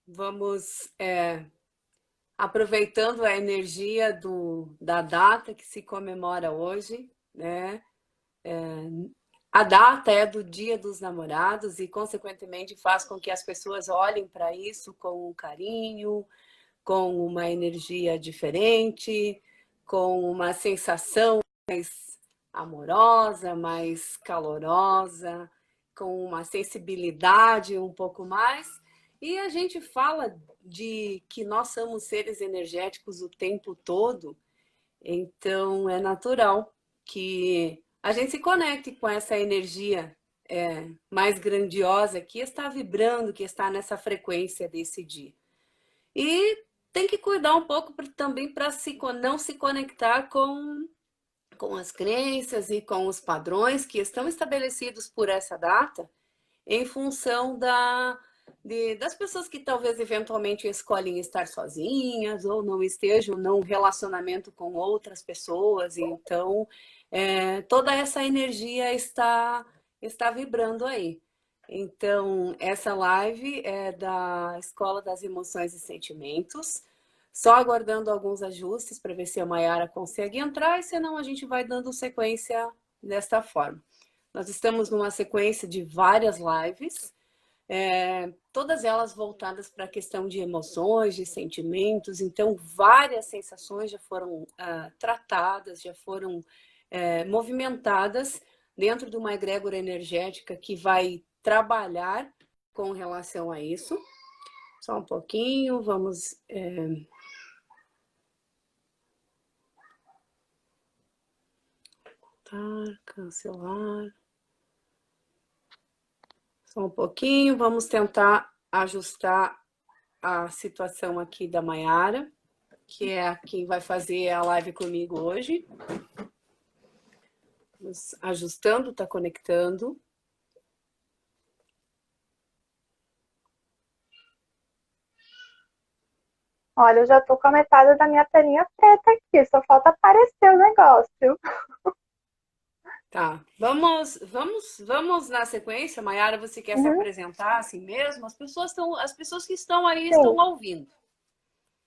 Vamos, aproveitando a energia da data que se comemora hoje, né? A data é do Dia dos Namorados e, consequentemente, faz com que as pessoas olhem para isso com um carinho, com uma energia diferente, com uma sensação mais amorosa, mais calorosa, com uma sensibilidade um pouco mais. E a gente fala de que nós somos seres energéticos o tempo todo, então é natural que a gente se conecte com essa energia mais grandiosa que está vibrando, que está nessa frequência desse dia. E tem que cuidar um pouco também para não se conectar com as crenças e com os padrões que estão estabelecidos por essa data em função das pessoas que talvez eventualmente escolhem estar sozinhas ou não estejam num relacionamento com outras pessoas. Então, toda essa energia está vibrando aí. Então, essa live é da Escola das Emoções e Sentimentos. Só aguardando alguns ajustes para ver se a Mayara consegue entrar, e senão a gente vai dando sequência desta forma. Nós estamos numa sequência de várias lives, todas elas voltadas para a questão de emoções, de sentimentos. Então, várias sensações já foram tratadas, já foram movimentadas dentro de uma egrégora energética que vai trabalhar com relação a isso. Só um pouquinho, vamos... cancelar. Só um pouquinho, vamos tentar ajustar a situação aqui da Mayara, que é quem vai fazer a live comigo hoje. Vamos ajustando, está conectando. Olha, eu já tô com a metade da minha telinha preta aqui, só falta aparecer o negócio. Tá, vamos na sequência. Mayara, você quer se apresentar assim mesmo? As pessoas que estão aí estão Sim. ouvindo.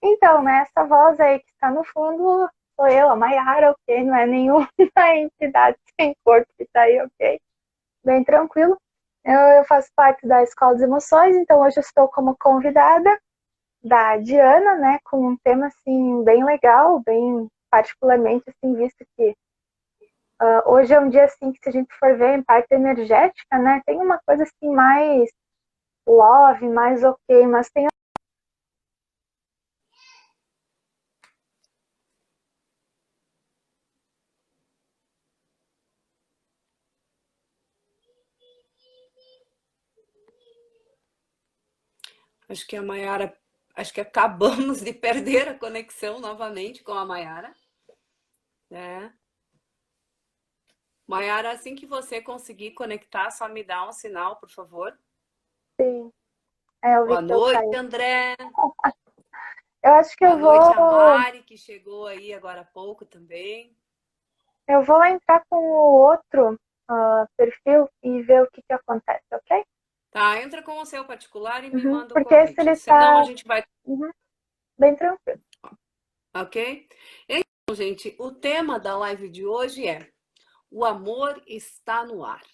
Então, né, essa voz aí que está no fundo sou eu, a Mayara, ok? Não é nenhuma entidade sem corpo que tá aí, ok? Bem tranquilo. Eu faço parte da Escola das Emoções, então hoje eu estou como convidada da Diana, né, com um tema assim bem legal, bem particularmente assim visto que hoje é um dia assim que se a gente for ver em parte energética, né, tem uma coisa assim mais love, mais ok, mas tem Acho que a Mayara, acho que acabamos de perder a conexão novamente com a Mayara, né? Mayara, assim que você conseguir conectar, só me dá um sinal, por favor. sim, eu vi Boa que eu noite, caí. André. Eu acho que Boa noite, a Mari, que chegou aí agora há pouco também. eu vou entrar com o outro perfil e ver o que acontece, ok? Tá, entra com o seu particular e me manda o Porque esse convite. ele Senão a está gente vai... bem tranquilo. Ok? Então, gente, o tema da live de hoje é: o amor está no ar.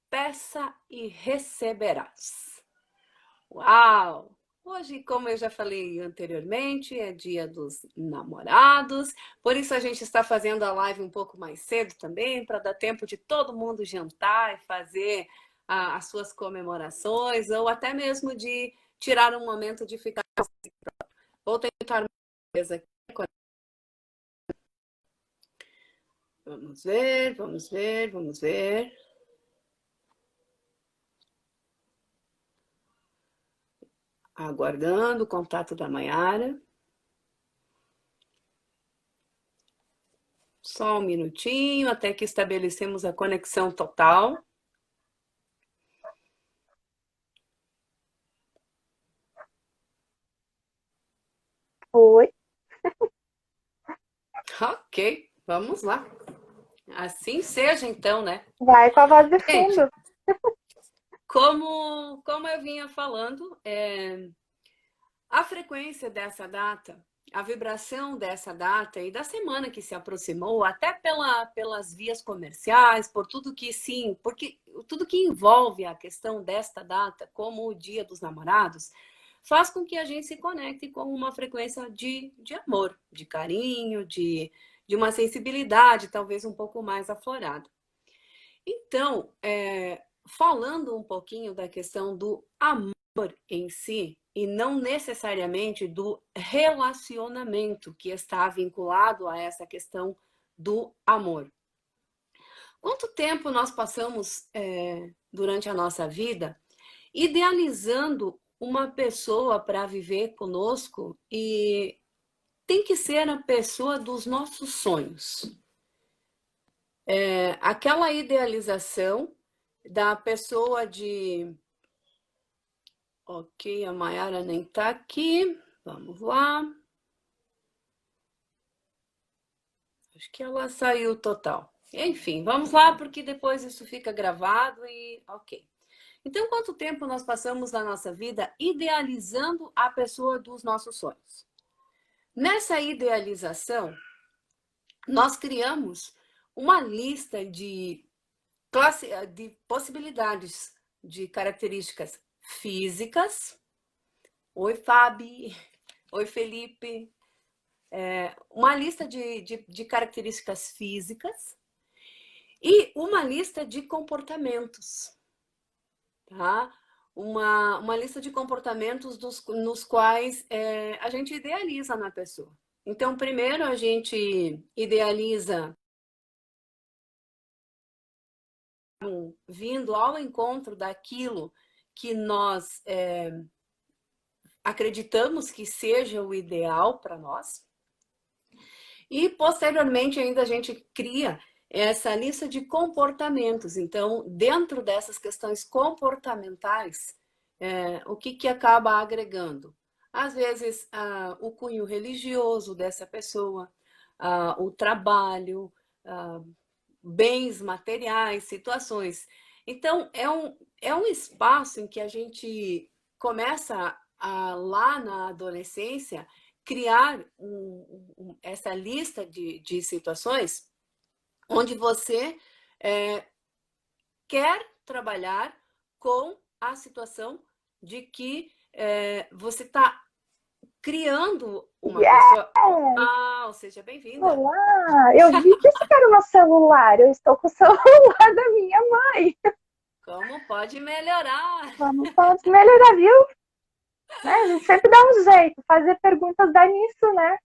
Peça e receberás. Uau! Hoje, como eu já falei anteriormente, é Dia dos Namorados, por isso a gente está fazendo a live um pouco mais cedo também, para dar tempo de todo mundo jantar e fazer as suas comemorações, ou até mesmo de tirar um momento de ficar. Vou tentar uma coisa aqui. Vamos ver, vamos ver, vamos ver. Aguardando o contato da Mayara. Só um minutinho até que estabelecemos a conexão total. Oi. Ok, vamos lá. Assim seja, então, né? Vai com a voz de Gente, fundo. como eu vinha falando, A frequência dessa data, a vibração dessa data e da semana que se aproximou, até pelas vias comerciais, por tudo que sim, porque tudo que envolve a questão desta data, como o Dia dos Namorados, faz com que a gente se conecte com uma frequência de amor, de carinho, de uma sensibilidade talvez um pouco mais aflorada. Então, falando um pouquinho da questão do amor em si, e não necessariamente do relacionamento que está vinculado a essa questão do amor. Quanto tempo nós passamos durante a nossa vida idealizando uma pessoa para viver conosco e tem que ser a pessoa dos nossos sonhos. Aquela idealização da pessoa de... Ok, a Mayara nem está aqui. Vamos lá. Acho que ela saiu total. Enfim, vamos lá, porque depois isso fica gravado e ok. Então, quanto tempo nós passamos na nossa vida idealizando a pessoa dos nossos sonhos? Nessa idealização, nós criamos uma lista de possibilidades, de características físicas. Oi, Fabi. Oi, Felipe. Uma lista de características físicas e uma lista de comportamentos, tá? Uma lista de comportamentos nos quais a gente idealiza na pessoa. Então, primeiro a gente idealiza vindo ao encontro daquilo que nós acreditamos que seja o ideal para nós. E, posteriormente, ainda a gente cria essa lista de comportamentos. Então, dentro dessas questões comportamentais, o que acaba agregando? Às vezes, o cunho religioso dessa pessoa, o trabalho, bens materiais, situações. Então, é um espaço em que a gente começa lá na adolescência, criar essa lista de situações onde você quer trabalhar com a situação de que você está criando uma pessoa... Ah, seja bem-vinda. Olá, eu vi que esse era o meu celular, eu estou com o celular da minha mãe. Como pode melhorar? Vamos melhorar, viu? Né? A gente sempre dá um jeito, fazer perguntas dá nisso, né?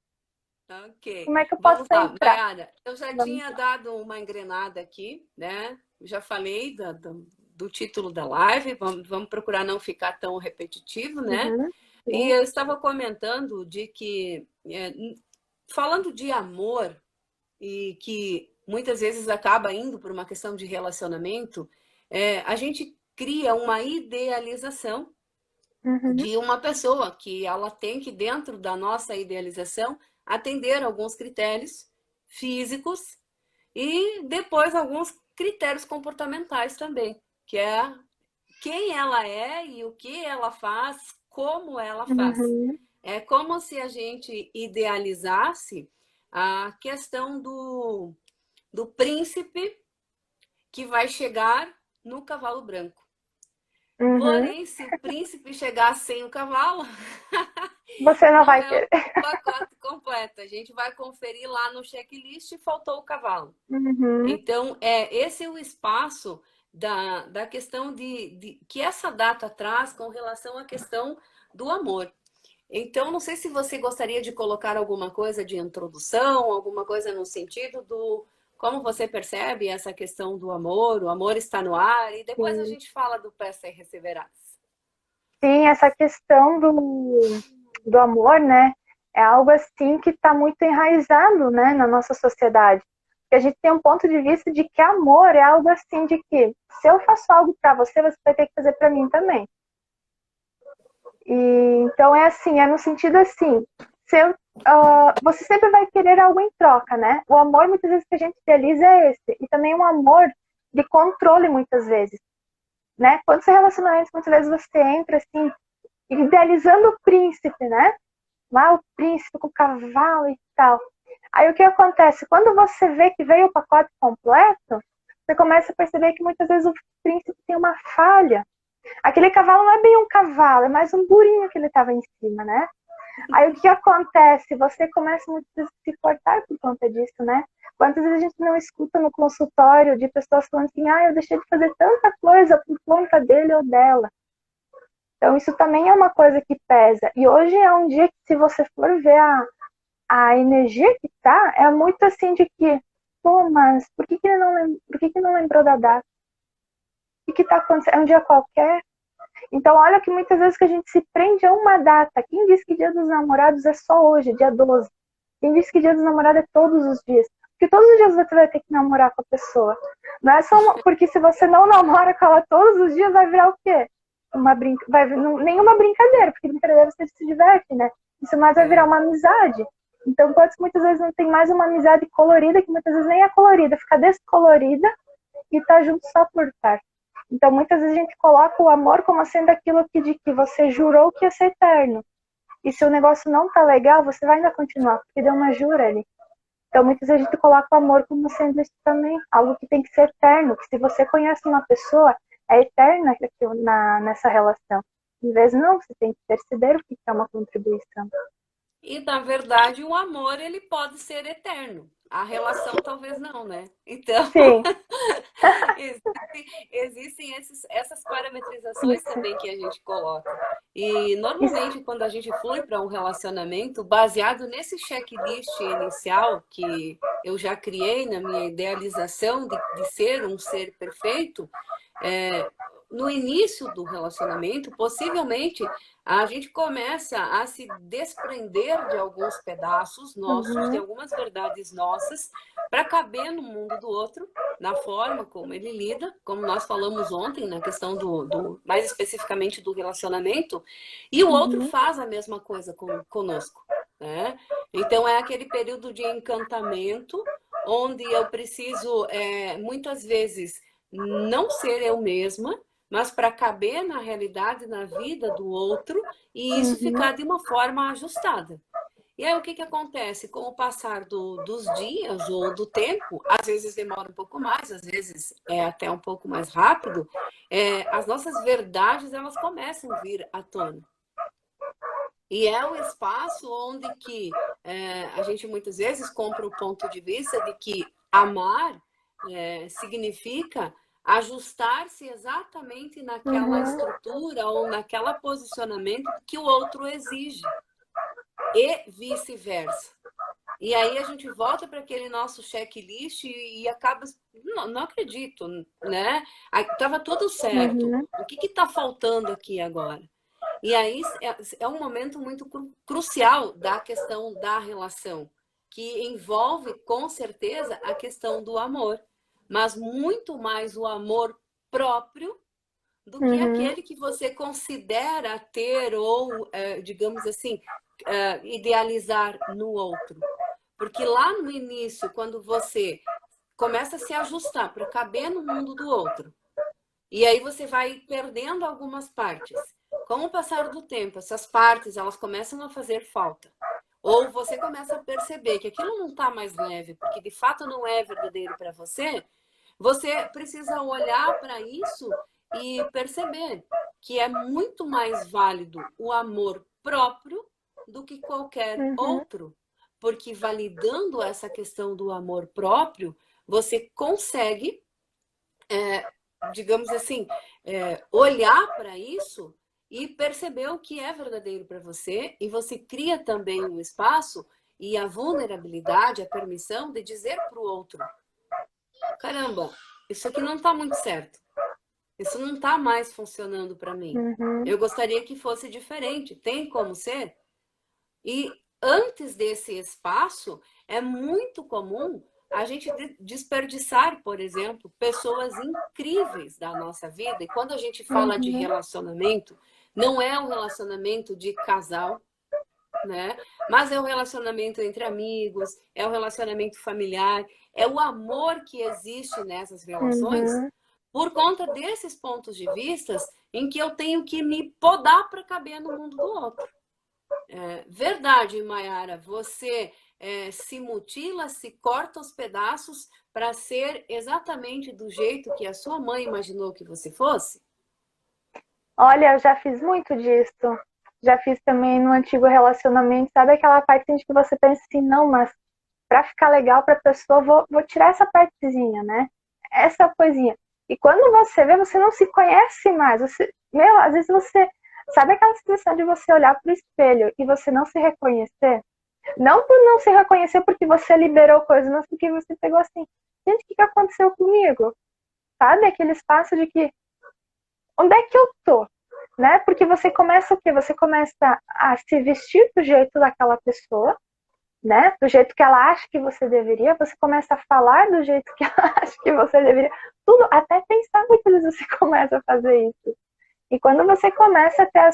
Ok. Como é que eu posso entrar? Mayara, eu já tinha dado uma engrenada aqui, né? Já falei do título da live, vamos procurar não ficar tão repetitivo, né? Uhum, e eu estava comentando de que, falando de amor, e que muitas vezes acaba indo por uma questão de relacionamento, a gente cria uma idealização de uma pessoa que ela tem que, dentro da nossa idealização, atender alguns critérios físicos e depois alguns critérios comportamentais também, que é quem ela é e o que ela faz, como ela faz. É como se a gente idealizasse a questão do príncipe que vai chegar no cavalo branco. Porém, se o príncipe chegar sem o cavalo, você não vai querer. O pacote completo. A gente vai conferir lá no checklist e faltou o cavalo. Então, esse é o espaço da questão que essa data traz com relação à questão do amor. Então, não sei se você gostaria de colocar alguma coisa de introdução, alguma coisa no sentido do como você percebe essa questão do amor, o amor está no ar, e depois a gente fala do peça e receberás. Sim, essa questão do amor, né, é algo assim que está muito enraizado, né, na nossa sociedade. Porque a gente tem um ponto de vista de que amor é algo assim de que se eu faço algo para você, você vai ter que fazer para mim também. E, então é assim, é no sentido assim, você sempre vai querer algo em troca, né? O amor, muitas vezes, que a gente idealiza é esse. E também um amor de controle, muitas vezes. Né? Quando você relaciona, muitas vezes você entra assim, idealizando o príncipe, né? Lá o príncipe com o cavalo e tal. Aí o que acontece? Quando você vê que veio o pacote completo, você começa a perceber que muitas vezes o príncipe tem uma falha. Aquele cavalo não é bem um cavalo, é mais um burrinho que ele estava em cima, né? Aí o que acontece? Você começa muitas vezes a se cortar por conta disso, né? Quantas vezes a gente não escuta no consultório de pessoas falando assim, eu deixei de fazer tanta coisa por conta dele ou dela. Então isso também é uma coisa que pesa. E hoje é um dia que, se você for ver a energia que tá, é muito assim de que, pô, mas por que ele não lembrou da data? O que tá acontecendo? É um dia qualquer? Então, olha que muitas vezes que a gente se prende a uma data. Quem diz que Dia dos Namorados é só hoje, dia 12? Quem diz que Dia dos Namorados é todos os dias? Porque todos os dias você vai ter que namorar com a pessoa. Não é só porque se você não namora com ela todos os dias, vai virar o quê? Nenhuma brincadeira, porque brincadeira você se diverte, né? Isso mais vai virar uma amizade. Então, muitas vezes não tem mais uma amizade colorida, que muitas vezes nem é colorida, fica descolorida e tá junto só por estar. Então, muitas vezes a gente coloca o amor como sendo aquilo de que você jurou que ia ser eterno. E se o negócio não tá legal, você vai ainda continuar, porque deu uma jura ali. Então, muitas vezes a gente coloca o amor como sendo isso também, algo que tem que ser eterno, que se você conhece uma pessoa, é eterna nessa relação. Em vez não, você tem que perceber o que é uma contribuição. E, na verdade, o amor, ele pode ser eterno. A relação talvez não, né? Então, Sim. existem essas parametrizações também que a gente coloca. E, normalmente, quando a gente flui para um relacionamento, baseado nesse checklist inicial que eu já criei na minha idealização de ser um ser perfeito, no início do relacionamento, possivelmente, a gente começa a se desprender de alguns pedaços nossos, de algumas verdades nossas, para caber no mundo do outro, na forma como ele lida, como nós falamos ontem, na questão mais especificamente do relacionamento, e o outro faz a mesma coisa conosco, né? Então, é aquele período de encantamento, onde eu preciso, muitas vezes, não ser eu mesma, mas para caber na realidade, na vida do outro, e isso ficar de uma forma ajustada. E aí o que acontece? Com o passar dos dias ou do tempo, às vezes demora um pouco mais, às vezes é até um pouco mais rápido, as nossas verdades elas começam a vir à tona. E é o espaço onde que a gente muitas vezes compra o ponto de vista de que amar significa ajustar-se exatamente naquela estrutura ou naquele posicionamento que o outro exige. E vice-versa. E aí a gente volta para aquele nosso checklist e acaba... Não acredito, né? Estava tudo certo. O que está faltando aqui agora? E aí é um momento muito crucial da questão da relação, que envolve, com certeza, a questão do amor, mas muito mais o amor próprio do que aquele que você considera ter ou, digamos assim, idealizar no outro. Porque lá no início, quando você começa a se ajustar para caber no mundo do outro, e aí você vai perdendo algumas partes. Com o passar do tempo, essas partes elas começam a fazer falta. Ou você começa a perceber que aquilo não está mais leve, porque de fato não é verdadeiro para você, você precisa olhar para isso e perceber que é muito mais válido o amor próprio do que qualquer outro. Porque validando essa questão do amor próprio, você consegue, digamos assim, olhar para isso e perceber o que é verdadeiro para você, e você cria também um espaço e a vulnerabilidade, a permissão de dizer para o outro: caramba, isso aqui não está muito certo. Isso não está mais funcionando para mim. Eu gostaria que fosse diferente. Tem como ser? E antes desse espaço, é muito comum a gente desperdiçar, por exemplo, pessoas incríveis da nossa vida. E quando a gente fala de relacionamento, não é um relacionamento de casal, né? Mas é um relacionamento entre amigos, é um relacionamento familiar, é o amor que existe nessas relações, por conta desses pontos de vistas em que eu tenho que me podar para caber no mundo do outro. Verdade, Mayara, você se mutila, se corta aos pedaços para ser exatamente do jeito que a sua mãe imaginou que você fosse? Olha, eu já fiz muito disso. Já fiz também no antigo relacionamento. Sabe aquela parte em que você pensa assim, não, mas para ficar legal para a pessoa, vou tirar essa partezinha, né? Essa coisinha. E quando você vê, você não se conhece mais. Meu, às vezes você. Sabe aquela sensação de você olhar pro espelho e você não se reconhecer? Não por não se reconhecer porque você liberou coisas, mas porque você pegou assim, gente, o que aconteceu comigo? Sabe? Aquele espaço de que, onde é que eu tô? Né? Porque você começa o quê? Você começa a se vestir do jeito daquela pessoa, né? Do jeito que ela acha que você deveria, você começa a falar do jeito que ela acha que você deveria. Tudo, até pensar muitas vezes você começa a fazer isso. E quando você começa a ter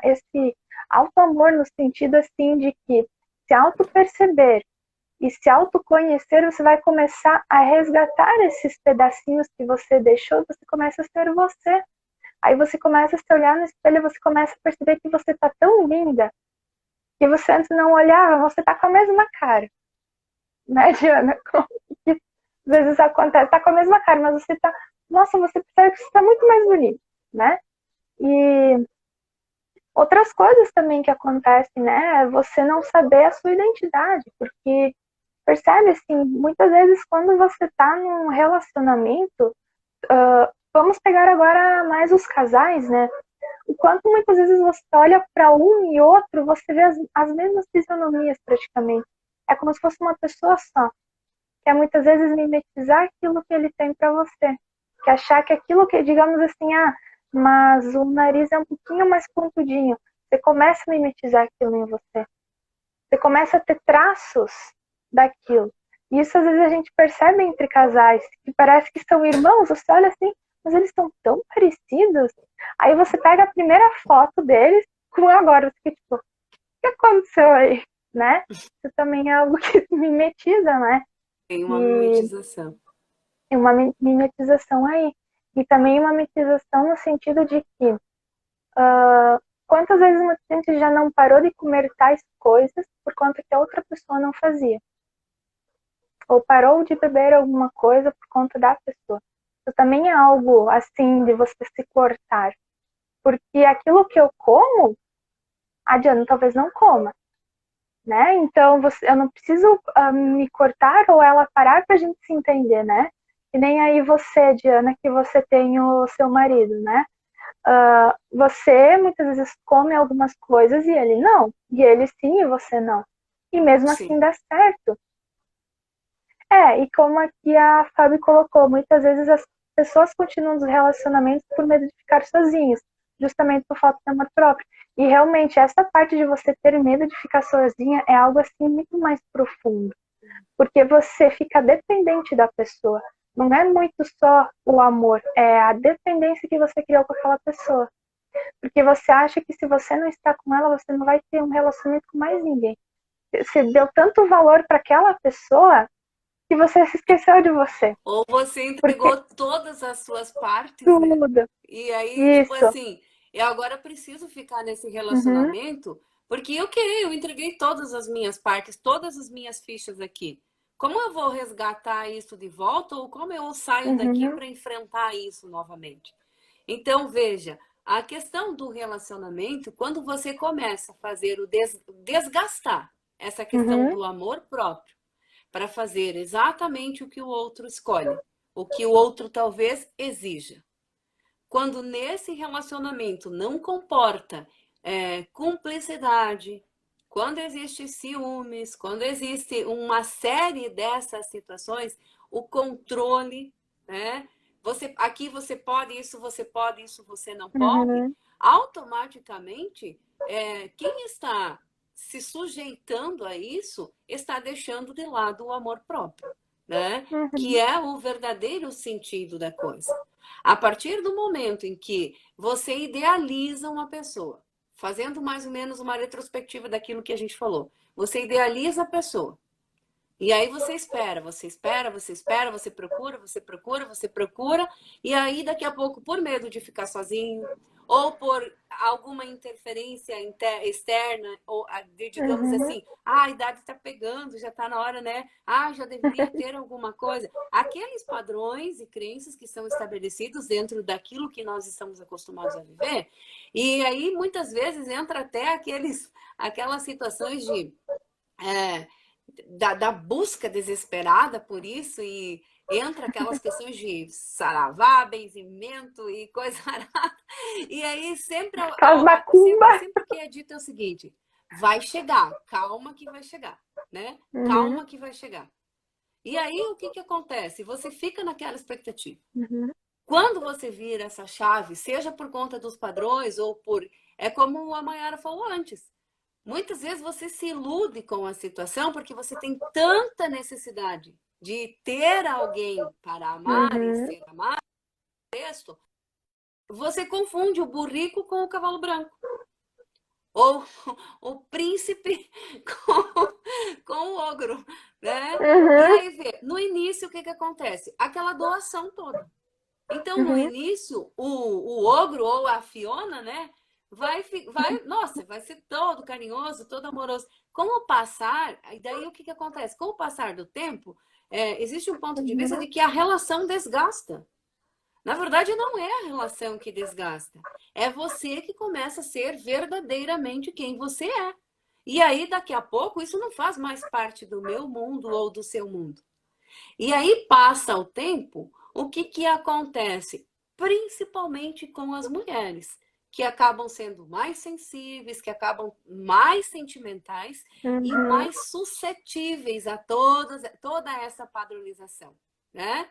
esse auto-amor no sentido assim de que se auto-perceber e se autoconhecer, você vai começar a resgatar esses pedacinhos que você deixou, você começa a ser você. Aí você começa a se olhar no espelho, você começa a perceber que você tá tão linda que você antes não olhava, você tá com a mesma cara. Né, Diana? Que às vezes acontece, tá com a mesma cara, mas você tá. Nossa, você percebe que você tá muito mais bonito, né? E outras coisas também que acontecem, né? É você não saber a sua identidade, porque percebe assim, muitas vezes quando você tá num relacionamento, vamos pegar agora mais os casais, né? O quanto muitas vezes você olha para um e outro, você vê as mesmas fisionomias praticamente. É como se fosse uma pessoa só. Quer muitas vezes mimetizar aquilo que ele tem para você. Quer achar que aquilo que, digamos assim, mas o nariz é um pouquinho mais pontudinho. Você começa a mimetizar aquilo em você. Você começa a ter traços daquilo. E isso às vezes a gente percebe entre casais, que parece que são irmãos, você olha assim, mas eles estão tão parecidos. Aí você pega a primeira foto deles com agora, você fica tipo, o que aconteceu aí? Né? Isso também é algo que mimetiza, né? Tem uma E mimetização. uma mimetização aí. E também uma mimetização no sentido de que quantas vezes a gente já não parou de comer tais coisas por conta que a outra pessoa não fazia? Ou parou de beber alguma coisa por conta da pessoa? Isso também é algo assim de você se cortar. Porque aquilo que eu como, a Diana talvez não coma. Né? Então eu não preciso me cortar ou ela parar para a gente se entender, né? E nem aí você, Diana, que você tem o seu marido, né? Você muitas vezes come algumas coisas e ele não. E ele sim e você não. E mesmo assim Sim. dá certo. E como aqui a Fábio colocou, muitas vezes as pessoas continuam nos relacionamentos por medo de ficar sozinhos, justamente por falta de amor próprio. E realmente, essa parte de você ter medo de ficar sozinha é algo assim muito mais profundo. Porque você fica dependente da pessoa. Não é muito só o amor, é a dependência que você criou com aquela pessoa. Porque você acha que se você não está com ela, você não vai ter um relacionamento com mais ninguém. Você deu tanto valor para aquela pessoa que você se esqueceu de você. Ou você Porque entregou todas as suas partes, né? tudo. E aí, tipo Isso. assim, eu agora preciso ficar nesse Uhum, relacionamento porque eu entreguei todas as minhas partes, todas as minhas fichas aqui. Como eu vou resgatar isso de volta ou como eu saio daqui uhum, para enfrentar isso novamente? Então, veja, a questão do relacionamento, quando você começa a fazer o desgastar essa questão uhum, do amor próprio, para fazer exatamente o que o outro escolhe, o que o outro talvez exija. Quando nesse relacionamento não comporta cumplicidade, quando existe ciúmes, quando existe uma série dessas situações, o controle, né? Aqui você pode isso você não pode, uhum, automaticamente quem está se sujeitando a isso está deixando de lado o amor próprio, né? Que uhum, é o verdadeiro sentido da coisa. A partir do momento em que você idealiza uma pessoa, fazendo mais ou menos uma retrospectiva daquilo que a gente falou, você idealiza a pessoa. E aí você espera, você espera, você espera, você procura, você procura, você procura, e aí daqui a pouco, por medo de ficar sozinho, ou por alguma interferência externa, ou digamos Uhum. assim, a idade está pegando, já está na hora, né? Ah, já deveria ter alguma coisa. Aqueles padrões e crenças que são estabelecidos dentro daquilo que nós estamos acostumados a viver, e aí muitas vezes entra até aquelas situações de é, da busca desesperada por isso e entra aquelas questões de saravá, benzimento e coisa arada. E aí Faz macumba. sempre o que é dito é o seguinte: vai chegar, calma que vai chegar, né? Uhum. Calma que vai chegar. E aí o que acontece? Você fica naquela expectativa. Uhum. Quando você vira essa chave, seja por conta dos padrões ou por. É como a Mayara falou antes. Muitas vezes você se ilude com a situação porque você tem tanta necessidade de ter alguém para amar e Uhum. ser amado, você confunde o burrico com o cavalo branco. Ou o príncipe com o ogro, né? E Uhum. aí vê, no início o que acontece? Aquela doação toda. Então, no Uhum. início, o ogro ou a Fiona, né, nossa, vai ser todo carinhoso, todo amoroso. Com o passar, e daí o que acontece? Com o passar do tempo, existe um ponto de vista Uhum. de que a relação desgasta. Na verdade, não é a relação que desgasta. É você que começa a ser verdadeiramente quem você é. E aí, daqui a pouco, isso não faz mais parte do meu mundo ou do seu mundo. E aí passa o tempo, o que acontece? Principalmente com as mulheres, que acabam sendo mais sensíveis, que acabam mais sentimentais e Uhum. mais suscetíveis a toda essa padronização, né?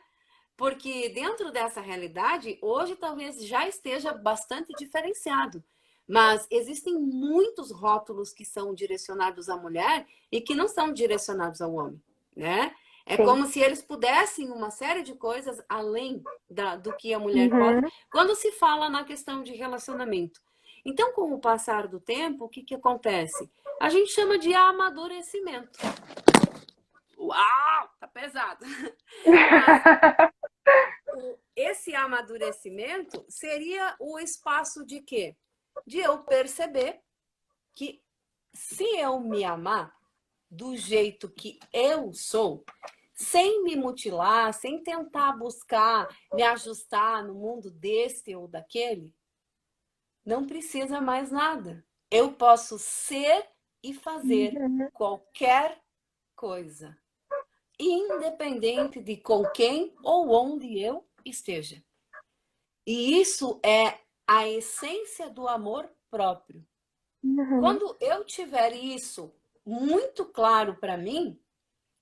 Porque dentro dessa realidade, hoje talvez já esteja bastante diferenciado. Mas existem muitos rótulos que são direcionados à mulher e que não são direcionados ao homem, né? É Sim. como se eles pudessem uma série de coisas além do que a mulher pode, Uhum. quando se fala na questão de relacionamento. Então, com o passar do tempo, o que acontece? A gente chama de amadurecimento. Uau, tá pesado. Mas esse amadurecimento seria o espaço de quê? De eu perceber que se eu me amar do jeito que eu sou, sem me mutilar, sem tentar buscar me ajustar no mundo desse ou daquele, não precisa mais nada. Eu posso ser e fazer Uhum. qualquer coisa, independente de com quem ou onde eu esteja. E isso é a essência do amor próprio. Uhum. Quando eu tiver isso muito claro para mim,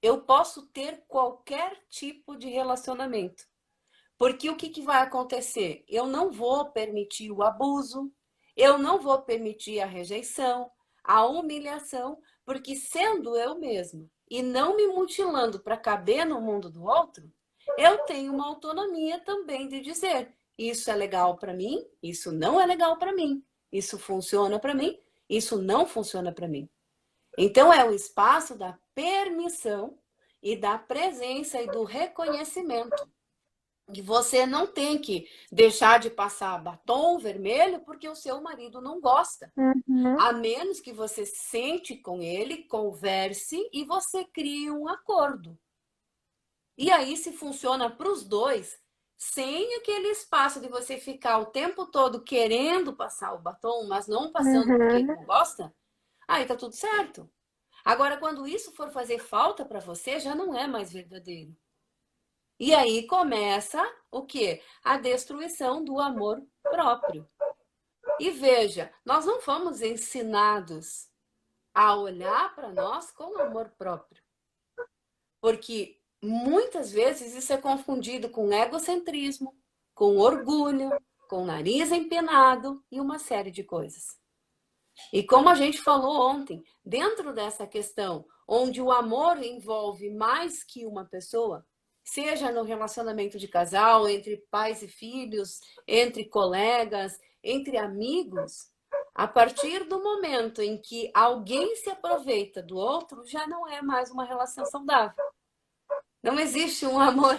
eu posso ter qualquer tipo de relacionamento. Porque o que vai acontecer? Eu não vou permitir o abuso, eu não vou permitir a rejeição, a humilhação, porque sendo eu mesma e não me mutilando para caber no mundo do outro, eu tenho uma autonomia também de dizer: isso é legal para mim, isso não é legal para mim, isso funciona para mim, isso não funciona para mim. Então é o espaço da permissão e da presença e do reconhecimento. E você não tem que deixar de passar batom vermelho porque o seu marido não gosta. Uhum. A menos que você sente com ele, converse e você crie um acordo. E aí, se funciona para os dois, sem aquele espaço de você ficar o tempo todo querendo passar o batom, mas não passando porque ele Uhum. não gosta, aí tá tudo certo. Agora, quando isso for fazer falta para você, já não é mais verdadeiro. E aí começa o quê? A destruição do amor próprio. E veja, nós não fomos ensinados a olhar para nós com amor próprio. Porque muitas vezes isso é confundido com egocentrismo, com orgulho, com nariz empinado e uma série de coisas. E como a gente falou ontem, dentro dessa questão, onde o amor envolve mais que uma pessoa, seja no relacionamento de casal, entre pais e filhos, entre colegas, entre amigos, A partir do momento em que alguém se aproveita do outro, já não é mais uma relação saudável. Não existe um amor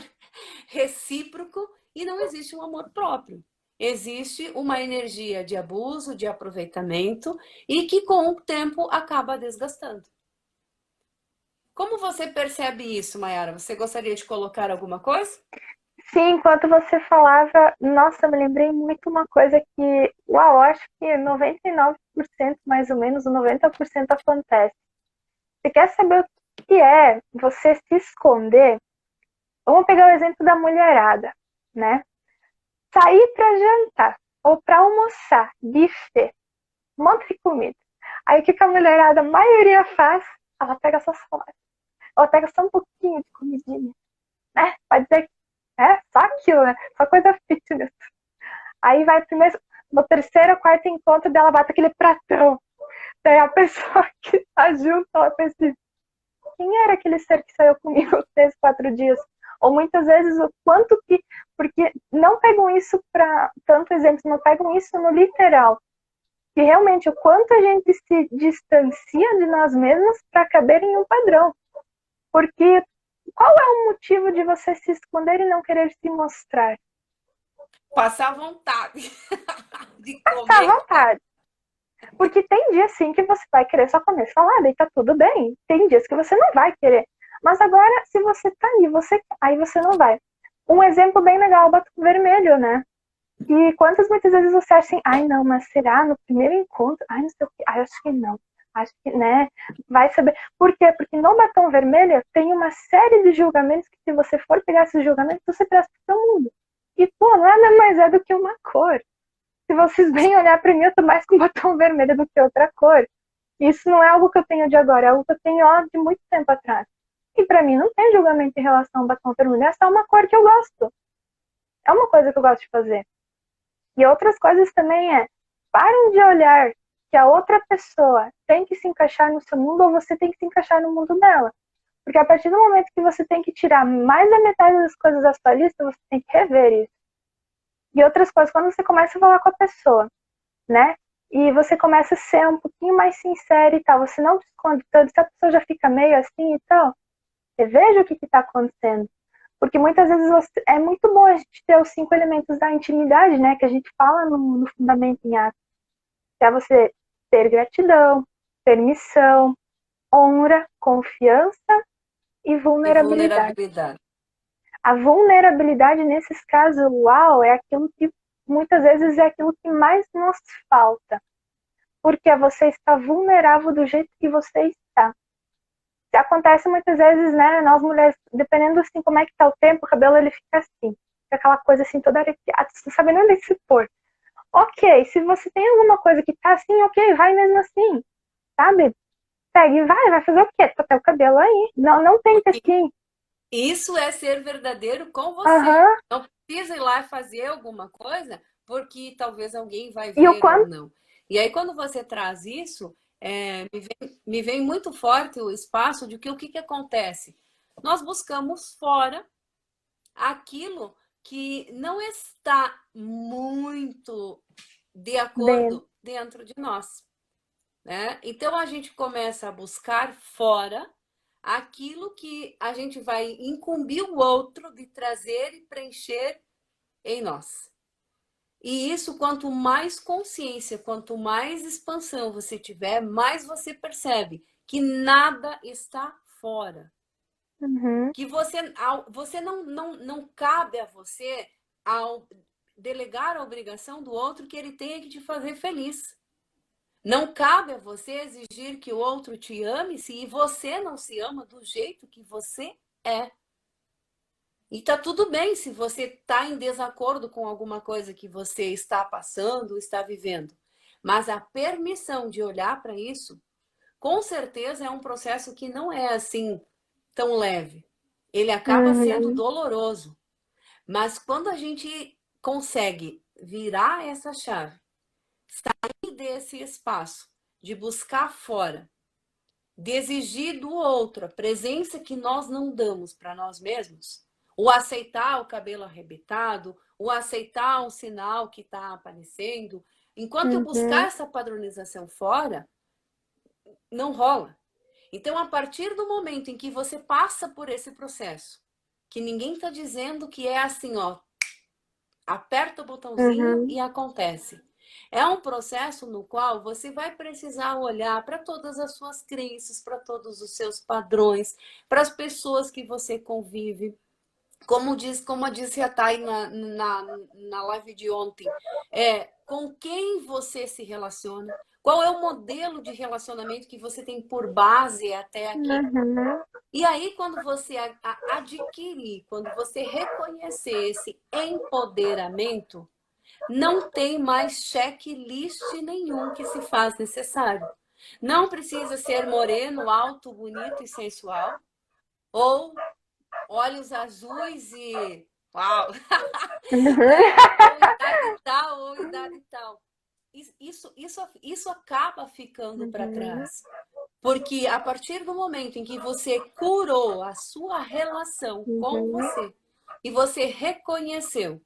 recíproco e não existe um amor próprio. Existe uma energia de abuso, de aproveitamento e que com o tempo acaba desgastando. Como você percebe isso, Mayara? Você gostaria de colocar alguma coisa? Sim, enquanto você falava, nossa, me lembrei muito uma coisa que, uau, acho que 99% mais ou menos, 90% acontece. Você quer saber o que é você se esconder? Vamos pegar o exemplo da mulherada, né? Sair para jantar ou para almoçar, buffet, um monte de comida. Aí o que a mulherada, a maioria faz? Ela pega só salada. Ela pega só um pouquinho de comidinha, né? Pode dizer que é só aquilo, né? Só coisa fitness. Aí vai primeiro, no terceiro ou quarto encontro dela, bate aquele pratão. Daí a pessoa que tá junto, ela pensa assim, quem era aquele ser que saiu comigo 3, 4 dias? Ou muitas vezes o quanto que. Porque não pegam isso para tanto exemplo, não pegam isso no literal. Que realmente o quanto a gente se distancia de nós mesmos para caber em um padrão. Porque qual é o motivo de você se esconder e não querer se mostrar? Passar vontade de Tá à comer. vontade. Porque tem dias sim que você vai querer só comer salada e tá tudo bem. Tem dias que você não vai querer. Mas agora, se você tá ali, aí você não vai. Um exemplo bem legal, o batom vermelho, né? E muitas vezes você acha assim, ai não, mas será no primeiro encontro? Ai, não sei o que, ai, acho que não. Acho que, né, vai saber. Por quê? Porque no batom vermelho tem uma série de julgamentos que se você for pegar esses julgamentos, você traz para o mundo. E, pô, nada mais é do que uma cor. Se vocês bem olhar para mim, eu tô mais com batom vermelho do que outra cor. Isso não é algo que eu tenho de agora, é algo que eu tenho ó, de muito tempo atrás. E para mim não tem julgamento em relação ao batom vermelho, é só uma cor que eu gosto. É uma coisa que eu gosto de fazer. E outras coisas também parem de olhar que a outra pessoa tem que se encaixar no seu mundo ou você tem que se encaixar no mundo dela. Porque a partir do momento que você tem que tirar mais da metade das coisas da sua lista, você tem que rever isso. E outras coisas, quando você começa a falar com a pessoa, né? E você começa a ser um pouquinho mais sincero e tal, você não te esconde tanto, se a pessoa já fica meio assim e tal, você veja o que está acontecendo. Porque muitas vezes é muito bom a gente ter os 5 elementos da intimidade, né? Que a gente fala no Fundamento em Atos. Que é você ter gratidão, permissão, honra, confiança e E vulnerabilidade. vulnerabilidade. A vulnerabilidade, nesses casos, uau, é aquilo que muitas vezes é aquilo que mais nos falta. Porque você está vulnerável do jeito que você está. Acontece muitas vezes, né, nós mulheres, dependendo assim como é que tá o tempo, o cabelo ele fica assim, fica aquela coisa assim toda arrepiada, você não sabe nem onde se pôr. Ok, se você tem alguma coisa que tá assim, ok, vai mesmo assim, sabe? Pega e vai fazer o quê? Tá até o cabelo aí. Não, não tenta assim. Isso é ser verdadeiro com você. Aham. Não precisa ir lá fazer alguma coisa porque talvez alguém vai E o ver ou quanto. não. E aí, quando você traz isso, me vem muito forte o espaço de que o que acontece? Nós buscamos fora aquilo que não está muito de Dentro. acordo dentro de nós, né? Então a gente começa a buscar fora aquilo que a gente vai incumbir o outro de trazer e preencher em nós. E isso, quanto mais consciência, quanto mais expansão você tiver, mais você percebe que nada está fora. Uhum. Que você não cabe a você ao delegar a obrigação do outro que ele tenha que te fazer feliz. Não cabe a você exigir que o outro te ame se você não se ama do jeito que você é. E tá tudo bem se você está em desacordo com alguma coisa que você está passando, está vivendo. Mas a permissão de olhar para isso, com certeza é um processo que não é assim tão leve. Ele acaba sendo Uhum. doloroso. Mas quando a gente consegue virar essa chave, sair desse espaço de buscar fora, de exigir do outro a presença que nós não damos para nós mesmos, o aceitar o cabelo arrebitado, o aceitar um sinal que está aparecendo, Enquanto eu buscar Uhum. essa padronização fora, não rola. Então, a partir do momento em que você passa por esse processo, que ninguém está dizendo que é assim, ó, aperta o botãozinho Uhum. e acontece. É um processo no qual você vai precisar olhar para todas as suas crenças, para todos os seus padrões, para as pessoas que você convive. Como disse a Thay na live de ontem, com quem você se relaciona, qual é o modelo de relacionamento que você tem por base até aqui. Uhum. E aí, quando você adquirir, quando você reconhecer esse empoderamento, não tem mais checklist nenhum que se faz necessário. Não precisa ser moreno, alto, bonito e sensual, ou olhos azuis e uau, ou idade tal, ou idade tal. Isso acaba ficando para Uhum. trás. Porque a partir do momento em que você curou a sua relação com Uhum. você e você reconheceu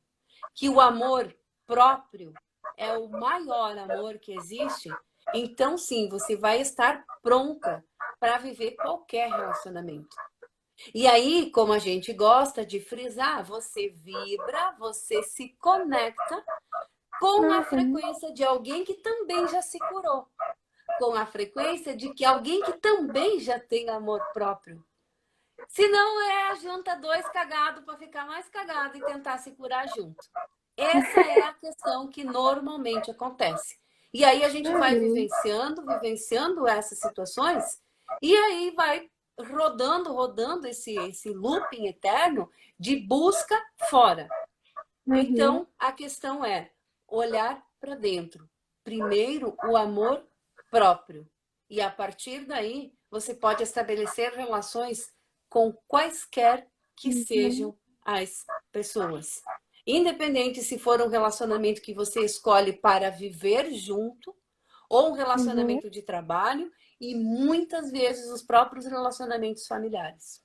que o amor próprio é o maior amor que existe, então sim, você vai estar pronta para viver qualquer relacionamento. E aí, como a gente gosta de frisar, você vibra, você se conecta com a Uhum. frequência de alguém que também já se curou, com a frequência de que alguém que também já tem amor próprio. Se não é junta dois cagados para ficar mais cagado e tentar se curar junto. Essa é a questão que normalmente acontece. E aí a gente vai Uhum. vivenciando essas situações, e aí vai rodando esse looping eterno de busca fora. Uhum. Então, a questão é olhar para dentro. Primeiro, o amor próprio. E a partir daí, você pode estabelecer relações com quaisquer que Uhum. sejam as pessoas. Independente se for um relacionamento que você escolhe para viver junto, ou um Uhum. relacionamento de trabalho, e muitas vezes os próprios relacionamentos familiares.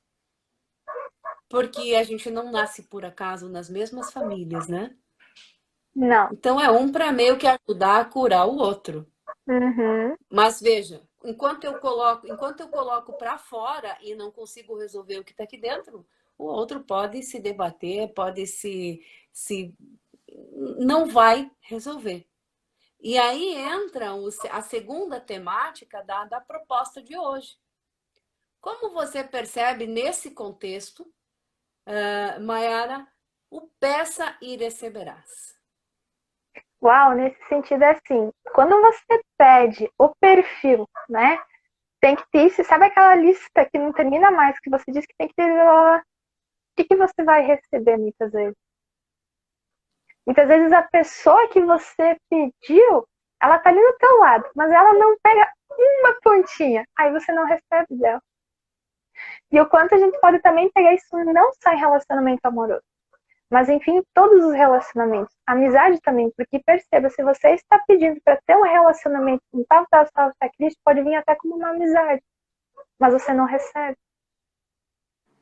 Porque a gente não nasce por acaso nas mesmas famílias, né? Não. Então é um para meio que ajudar a curar o outro. Uhum. Mas veja, enquanto eu coloco para fora e não consigo resolver o que está aqui dentro, o outro pode se debater, pode se não vai resolver. E aí entra a segunda temática da proposta de hoje. Como você percebe nesse contexto, Mayara, o peça e receberás? Uau, nesse sentido é assim, quando você pede o perfil, né? Tem que ter isso, sabe aquela lista que não termina mais, que você diz que tem que ter o que você vai receber muitas vezes. Muitas vezes a pessoa que você pediu, ela tá ali do teu lado, mas ela não pega uma pontinha, aí você não recebe dela. E o quanto a gente pode também pegar isso não só em relacionamento amoroso, mas enfim, todos os relacionamentos. Amizade também, porque perceba, se você está pedindo para ter um relacionamento com tal checklist, pode vir até como uma amizade, mas você não recebe,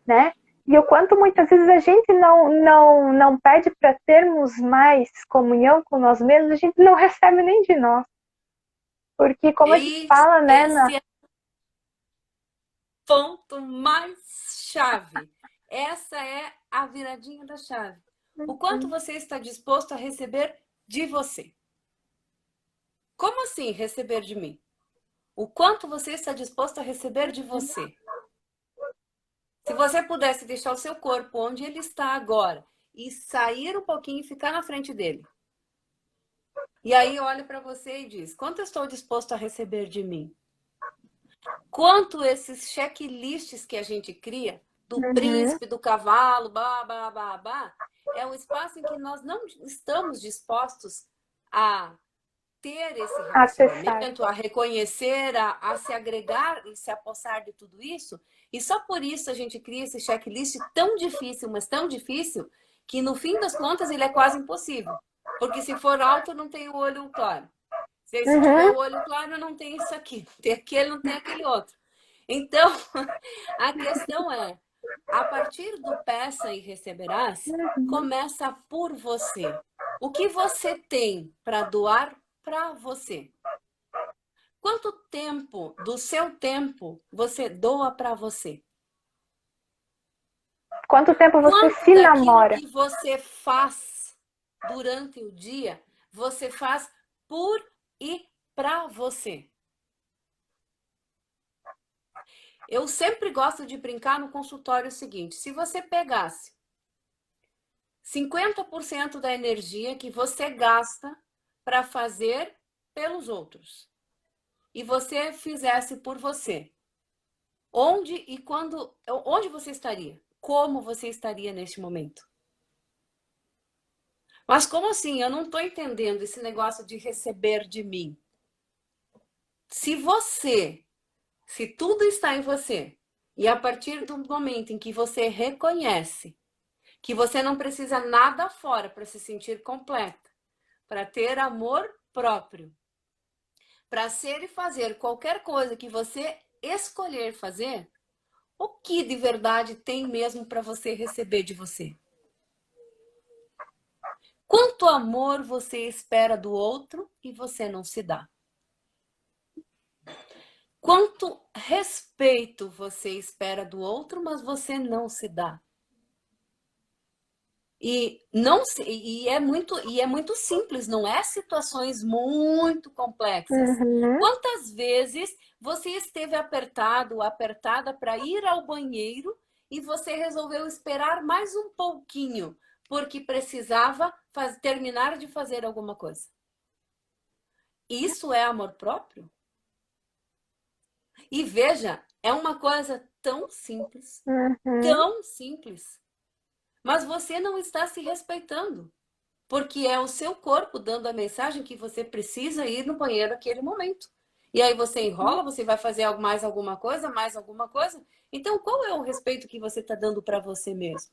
né? E o quanto muitas vezes a gente não pede para termos mais comunhão com nós mesmos, a gente não recebe nem de nós. Porque como a gente fala, né, Esse é ponto mais chave. Essa é a viradinha da chave. O quanto você está disposto a receber de você? Como assim receber de mim? O quanto você está disposto a receber de você? Se você pudesse deixar o seu corpo onde ele está agora e sair um pouquinho e ficar na frente dele. E aí olha para você e diz: quanto eu estou disposto a receber de mim? Quanto esses checklists que a gente cria, do uhum, príncipe, do cavalo, é um espaço em que nós não estamos dispostos a ter esse acessar. relacionamento, a reconhecer, a se agregar e se apossar de tudo isso. E só por isso a gente cria esse checklist tão difícil, mas tão difícil, que no fim das contas ele é quase impossível. Porque se for alto, não tem o olho claro. Se tiver Uhum, o olho claro, não tem isso aqui. Tem aquele, não tem aquele outro. Então, a questão é, a partir do peça e receberás, uhum, começa por você. O que você tem para doar para você? Quanto tempo do seu tempo você doa para você? Quanto tempo você Quanto se daquilo namora? que você faz durante o dia, você faz por e para você? Eu sempre gosto de brincar no consultório o seguinte: se você pegasse 50% da energia que você gasta para fazer pelos outros e você fizesse por você, onde e quando, onde você estaria? Como você estaria neste momento? Mas como assim? Eu não estou entendendo esse negócio de receber de mim. Se você, se tudo está em você, e a partir do momento em que você reconhece que você não precisa nada fora para se sentir completa, para ter amor próprio, para ser e fazer qualquer coisa que você escolher fazer, o que de verdade tem mesmo para você receber de você? Quanto amor você espera do outro e você não se dá? Quanto respeito você espera do outro, mas você não se dá? E é muito simples, não é situações muito complexas. Uhum. Quantas vezes você esteve apertado ou apertada para ir ao banheiro e você resolveu esperar mais um pouquinho porque precisava terminar de fazer alguma coisa? Isso é amor próprio? E veja, é uma coisa Uhum. tão simples, mas você não está se respeitando. Porque é o seu corpo dando a mensagem que você precisa ir no banheiro naquele momento. E aí você enrola, você vai fazer mais alguma coisa, mais alguma coisa. Então, qual é o respeito que você está dando para você mesmo?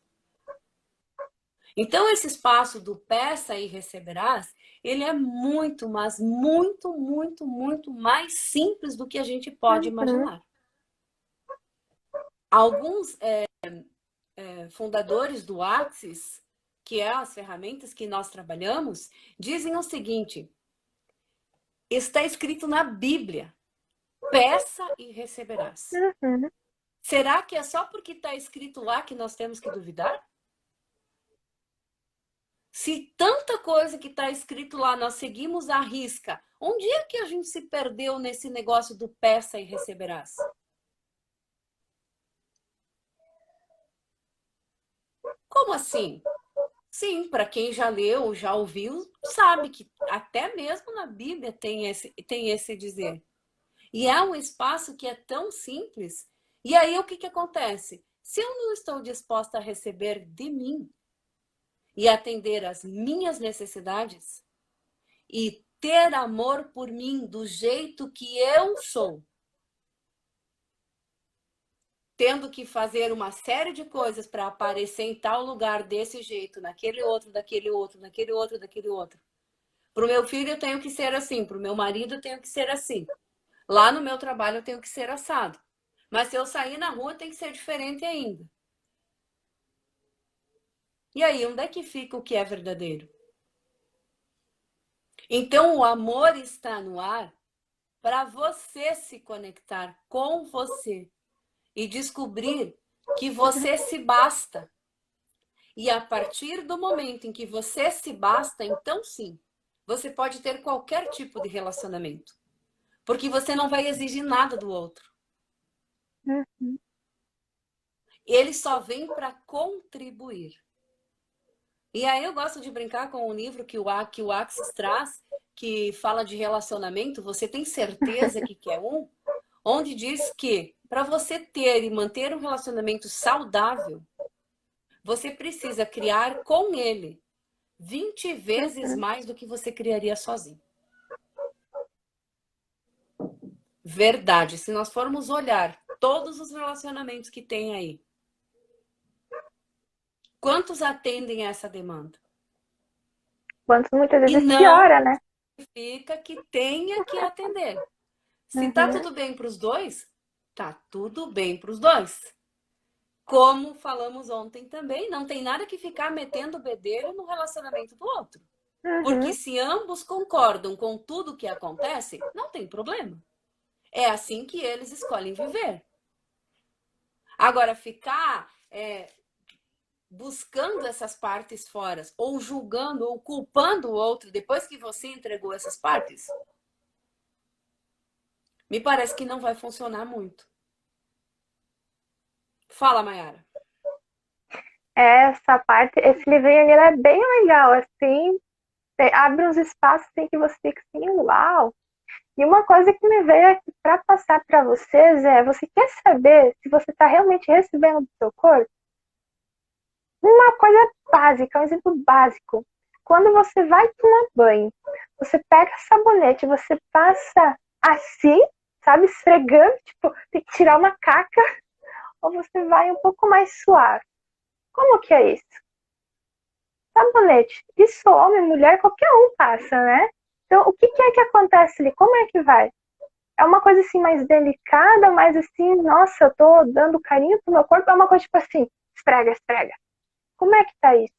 Então, esse espaço do peça e receberás, ele é muito, mas muito, muito, muito mais simples do que a gente pode Uhum. imaginar. Alguns fundadores do Axis, que é as ferramentas que nós trabalhamos, dizem o seguinte: está escrito na Bíblia: peça e receberás. Uhum. Será que é só porque está escrito lá que nós temos que duvidar? Se tanta coisa que está escrito lá nós seguimos à risca, onde é que a gente se perdeu nesse negócio do peça e receberás? Como assim? Sim, para quem já leu, já ouviu, sabe que até mesmo na Bíblia tem esse dizer. E é um espaço que é tão simples. E aí o que, que acontece? Se eu não estou disposta a receber de mim e atender às minhas necessidades e ter amor por mim do jeito que eu sou, tendo que fazer uma série de coisas para aparecer em tal lugar desse jeito, naquele outro, daquele outro, naquele outro, daquele outro. Para o meu filho eu tenho que ser assim, para o meu marido eu tenho que ser assim. Lá no meu trabalho eu tenho que ser assado. Mas se eu sair na rua tem que ser diferente ainda. E aí, onde é que fica o que é verdadeiro? Então, o amor está no ar para você se conectar com você e descobrir que você se basta. E a partir do momento em que você se basta, então sim, você pode ter qualquer tipo de relacionamento. Porque você não vai exigir nada do outro. Uhum. Ele só vem para contribuir. E aí eu gosto de brincar com um livro que o Axis traz, que fala de relacionamento. Você tem certeza que quer um? Onde diz que para você ter e manter um relacionamento saudável, você precisa criar com ele 20 vezes Uhum. mais do que você criaria sozinho. Verdade. Se nós formos olhar todos os relacionamentos que tem aí, quantos atendem a essa demanda? Quantos muitas E vezes não piora, né? significa que tenha que atender. Se tá Uhum. tudo bem para os dois, tá tudo bem para os dois. Como falamos ontem também, não tem nada que ficar metendo o bedelho no relacionamento do outro. Porque Uhum. se ambos concordam com tudo que acontece, não tem problema. É assim que eles escolhem viver. Agora, ficar buscando essas partes fora, ou julgando, ou culpando o outro depois que você entregou essas partes, me parece que não vai funcionar muito. Fala, Mayara. Essa parte, esse livrinho ele é bem legal, assim, abre uns espaços assim que você fica assim, uau! E uma coisa que me veio aqui para passar para vocês é, você quer saber se você está realmente recebendo do seu corpo? Uma coisa básica, um exemplo básico. Quando você vai tomar banho, você pega sabonete, você passa assim, sabe, esfregando, tipo, tem que tirar uma caca, ou você vai um pouco mais suave. Como que é isso? Sabonete. Isso, homem, mulher, qualquer um passa, né? Então, o que é que acontece ali? Como é que vai? É uma coisa assim mais delicada, mais assim, nossa, eu tô dando carinho pro meu corpo, é uma coisa tipo assim, esfrega, esfrega. Como é que tá isso?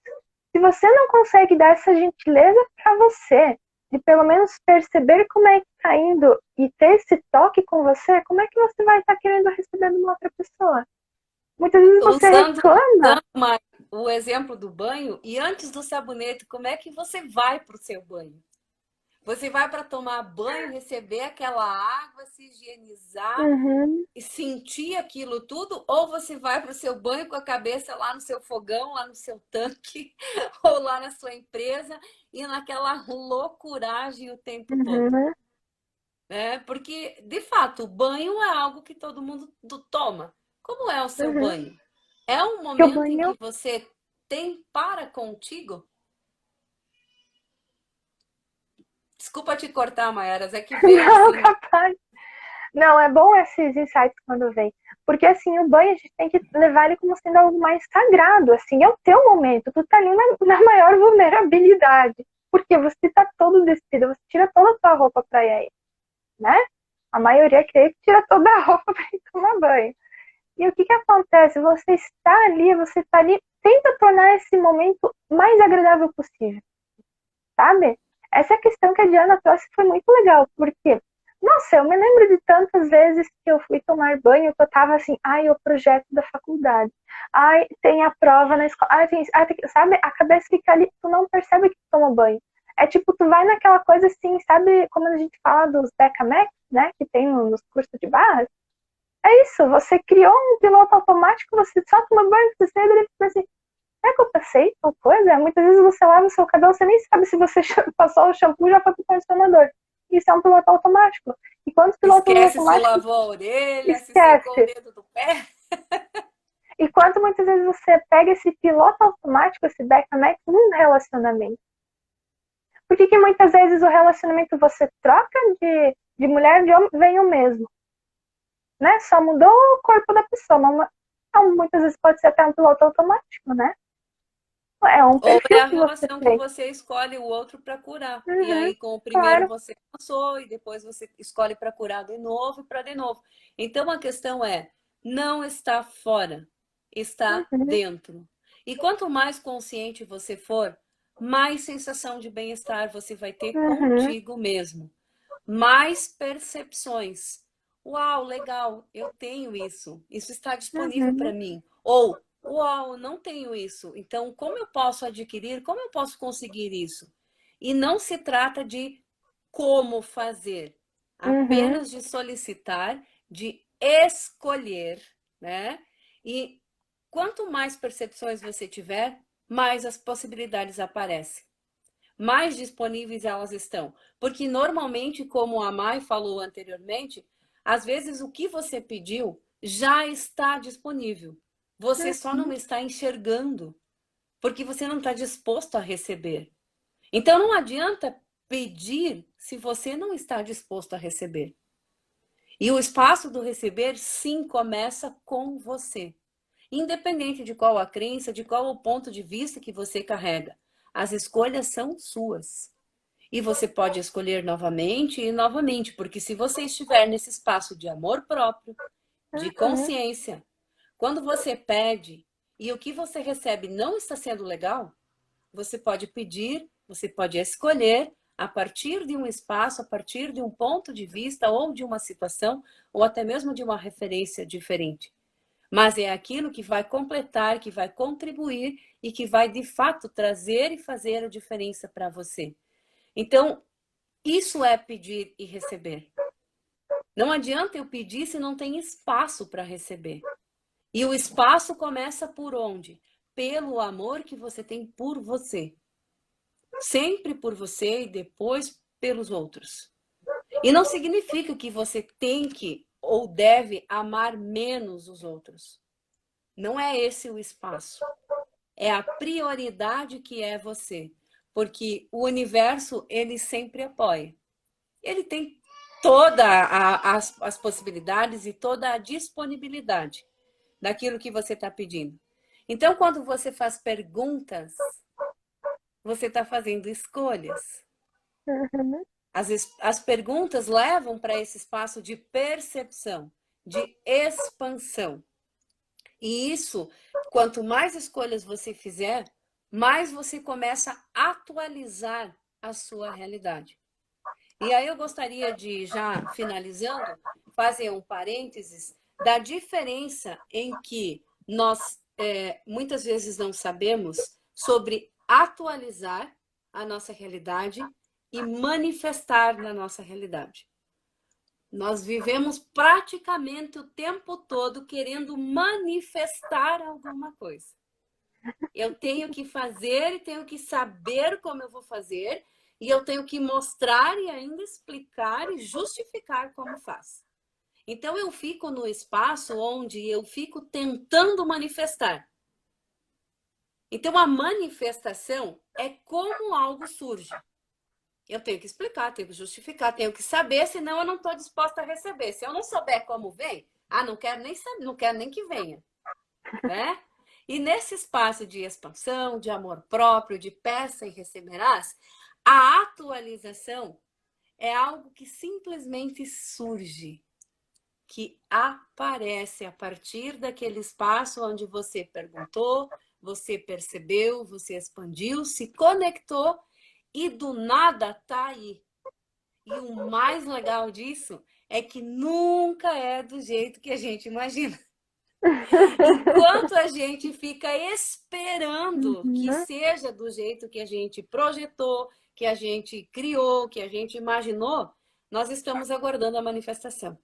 Se você não consegue dar essa gentileza para você, de pelo menos perceber como é que tá indo e ter esse toque com você, como é que você vai estar querendo receber de uma outra pessoa? Muitas vezes você Usando, reclama. o exemplo do banho, e antes do sabonete, como é que você vai para o seu banho? Você vai para tomar banho, receber aquela água, se higienizar Uhum, e sentir aquilo tudo, ou você vai para o seu banho com a cabeça lá no seu fogão, lá no seu tanque, ou lá na sua empresa, e naquela loucuragem o tempo todo. uhum, Né? Porque, de fato, o banho é algo que todo mundo toma. Como é o seu uhum. banho? É um Que o momento em banho. que você tem para contigo? Desculpa te cortar, Mayara, é que veio Não, assim. capaz. Não, é bom esses insights quando vem. Porque, assim, o banho a gente tem que levar ele como sendo algo mais sagrado. Assim, é o teu momento. Tu tá ali na maior vulnerabilidade. Porque você tá todo despido, você tira toda a tua roupa pra ir aí, né? A maioria creio que tira toda a roupa pra ir tomar banho. E o que que acontece? Você está ali, tenta tornar esse momento mais agradável possível, sabe? Essa questão que a Diana trouxe foi muito legal, porque, nossa, eu me lembro de tantas vezes que eu fui tomar banho, que eu tava assim, ai, o projeto da faculdade, ai, tem a prova na escola, sabe? A cabeça fica ali, tu não percebe que tu toma banho. É tipo, tu vai naquela coisa assim, sabe como a gente fala dos Becamex, né, que tem nos cursos de barras? É isso, você criou um piloto automático, você só toma banho, você sai e fica assim, será que eu passei tal coisa? Muitas vezes você lava o seu cabelo, você nem sabe se você passou o shampoo já foi pro condicionador. Isso é um piloto automático. E quando piloto Esquece se automático, lavou a orelha, se secou o esquece. dedo do pé. E quanto muitas vezes você pega esse piloto automático, esse Becamex, num relacionamento. Por que muitas vezes o relacionamento você troca de mulher, de homem, vem o mesmo? Né? Só mudou o corpo da pessoa. Então, muitas vezes pode ser até um piloto automático, né? É um Ou é perfil a que você relação que tem. você escolhe o outro para curar. E Uhum, aí, com o primeiro claro. você passou, e depois você escolhe para curar de novo e para de novo. Então a questão é: não está fora, está Uhum, dentro. E quanto mais consciente você for, mais sensação de bem-estar você vai ter uhum, contigo mesmo. Mais percepções. Uau, legal, eu tenho isso. Isso está disponível para uhum, mim. Ou, uau, eu não tenho isso. Então, como eu posso adquirir? Como eu posso conseguir isso? E não se trata de como fazer, uhum, apenas de solicitar, de escolher, né? E quanto mais percepções você tiver, mais as possibilidades aparecem, mais disponíveis elas estão. Porque normalmente, como a Mai falou anteriormente, às vezes o que você pediu já está disponível. Você só não uhum, está enxergando, porque você não está disposto a receber. Então não adianta pedir se você não está disposto a receber. E o espaço do receber, sim, começa com você. Independente de qual a crença, de qual o ponto de vista que você carrega. As escolhas são suas. E você pode escolher novamente e novamente, porque se você estiver nesse espaço de amor próprio, de uhum, consciência, quando você pede e o que você recebe não está sendo legal, você pode pedir Você pode escolher a partir de um espaço, a partir de um ponto de vista ou de uma situação, ou até mesmo de uma referência diferente. Mas é aquilo que vai completar, que vai contribuir e que vai, de fato, trazer e fazer a diferença para você. Então, isso é pedir e receber. Não adianta eu pedir se não tem espaço para receber. E o espaço começa por onde? Pelo amor que você tem por você. Sempre por você e depois pelos outros. E não significa que você tem que ou deve amar menos os outros. Não é esse o espaço. É a prioridade que é você. Porque o universo, ele sempre apoia. Ele tem todas as possibilidades e toda a disponibilidade daquilo que você está pedindo. Então, quando você faz perguntas, você está fazendo escolhas. Uhum. As perguntas levam para esse espaço de percepção, de expansão. E isso, quanto mais escolhas você fizer, mais você começa a atualizar a sua realidade. E aí eu gostaria de, já finalizando, fazer um parênteses da diferença em que nós muitas vezes não sabemos sobre atualizar a nossa realidade e manifestar na nossa realidade. Nós vivemos praticamente o tempo todo querendo manifestar alguma coisa. Eu tenho que fazer e tenho que saber como eu vou fazer, e eu tenho que mostrar e ainda explicar e justificar como faço. Então eu fico no espaço onde eu fico tentando manifestar. Então a manifestação é como algo surge. Eu tenho que explicar, tenho que justificar, tenho que saber, senão eu não estou disposta a receber. Se eu não souber como vem, não quero nem saber, não quero nem que venha, né? E nesse espaço de expansão, de amor próprio, de peça e receberás, a atualização é algo que simplesmente surge, que aparece a partir daquele espaço onde você perguntou, você percebeu, você expandiu, se conectou e do nada tá aí. E o mais legal disso é que nunca é do jeito que a gente imagina. Enquanto a gente fica esperando que Uhum. seja do jeito que a gente projetou, que a gente criou, que a gente imaginou, nós estamos aguardando a manifestação.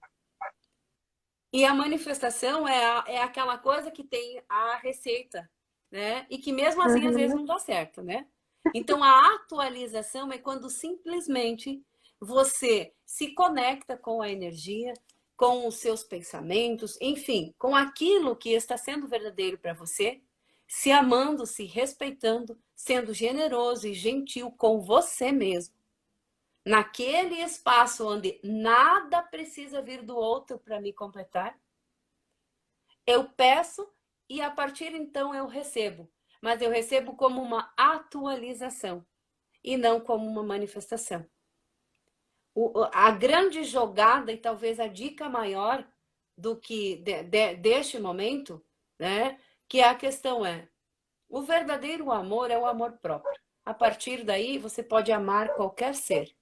E a manifestação é aquela coisa que tem a receita, né? E que mesmo assim às vezes Uhum. não dá certo, né? Então a atualização é quando simplesmente você se conecta com a energia, com os seus pensamentos, enfim, com aquilo que está sendo verdadeiro para você, se amando, se respeitando, sendo generoso e gentil com você mesmo. Naquele espaço onde nada precisa vir do outro para me completar, eu peço e a partir então eu recebo. Mas eu recebo como uma atualização e não como uma manifestação. A grande jogada e talvez a dica maior do que deste momento, né? Que a questão é: o verdadeiro amor é o amor próprio. A partir daí, você pode amar qualquer ser.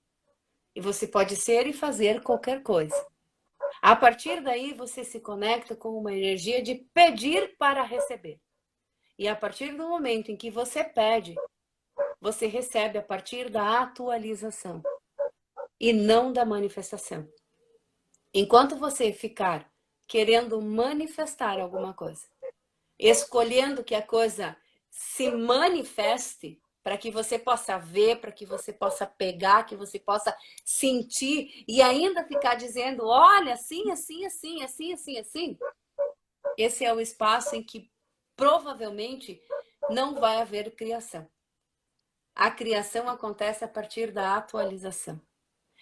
E você pode ser e fazer qualquer coisa. A partir daí, você se conecta com uma energia de pedir para receber. E a partir do momento em que você pede, você recebe a partir da atualização e não da manifestação. Enquanto você ficar querendo manifestar alguma coisa, escolhendo que a coisa se manifeste para que você possa ver, para que você possa pegar, que você possa sentir e ainda ficar dizendo, olha, assim, assim, assim, assim, assim, assim. Esse é o espaço em que provavelmente não vai haver criação. A criação acontece a partir da atualização.